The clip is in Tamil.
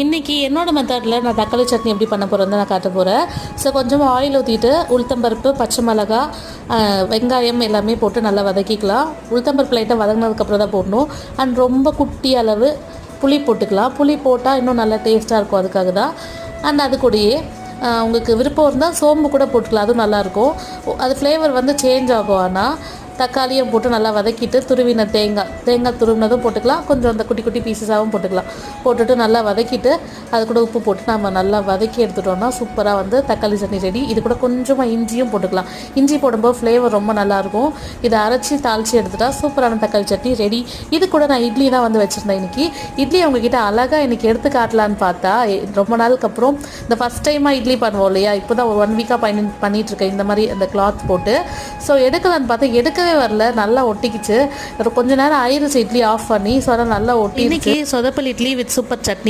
இன்றைக்கி என்னோடய மெத்தடில் நான் தக்காளி சட்னி எப்படி பண்ண போகிறேன்னு நான் காட்ட போகிறேன். ஸோ கொஞ்சமாக ஆயில் ஊற்றிட்டு உளுத்தம்பருப்பு, பச்சை மிளகா, வெங்காயம் எல்லாமே போட்டு நல்லா வதக்கிக்கலாம். உளுத்தம்பருப்பு லைட்டாக வதங்கினதுக்கப்புறம் தான் போடணும். அண்ட் ரொம்ப குட்டி அளவு புளி போட்டுக்கலாம். புளி போட்டால் இன்னும் நல்லா டேஸ்ட்டாக இருக்கும், அதுக்காக தான். அண்ட் அது கூடயே உங்களுக்கு விருப்பம் இருந்தால் சோம்பு கூட போட்டுக்கலாம், அதுவும் நல்லாயிருக்கும். அது ஃப்ளேவர் வந்து சேஞ்ச் ஆகும். ஆனால் தக்காளியும் போட்டு நல்லா வதக்கிட்டு துருவின தேங்காய் துருவினதும் போட்டுக்கலாம். கொஞ்சம் அந்த குட்டி குட்டி பீசஸாகவும் போட்டுக்கலாம். போட்டுட்டு நல்லா வதக்கிட்டு அது கூட உப்பு போட்டு நம்ம நல்லா வதக்கி எடுத்துட்டோம்னா சூப்பராக வந்து தக்காளி சட்னி ரெடி. இது கூட கொஞ்சமாக இஞ்சியும் போட்டுக்கலாம். இஞ்சி போடும்போது ஃப்ளேவர் ரொம்ப நல்லாயிருக்கும். இதை அரைச்சி தாளித்து எடுத்துட்டா சூப்பரான தக்காளி சட்னி ரெடி. இது கூட நான் இட்லி தான் வந்து வச்சுருந்தேன் இன்றைக்கி. இட்லி அவங்கக்கிட்ட அழகாக இன்றைக்கி எடுத்து காட்டலான்னு பார்த்தா ரொம்ப நாளுக்கு அப்புறம் இந்த ஃபஸ்ட் டைமாக இட்லி பண்ணுவோம் இல்லையா, இப்போ தான் ஒரு 1 வீக்காக பண்ணிகிட்ருக்கேன் இந்த மாதிரி அந்த கிளாத் போட்டு. ஸோ எடுக்கலான்னு பார்த்தா எடுக்கவே வரல, நல்லா ஒட்டிக்கிச்சு. கொஞ்ச நேரம் ஆயிடுச்சு இட்லி ஆஃப் பண்ணி. ஸோ அதனால் நல்லா ஒட்டி. இன்றைக்கி சொதப்பல் இட்லி வித் சூப்பர் சட்னி.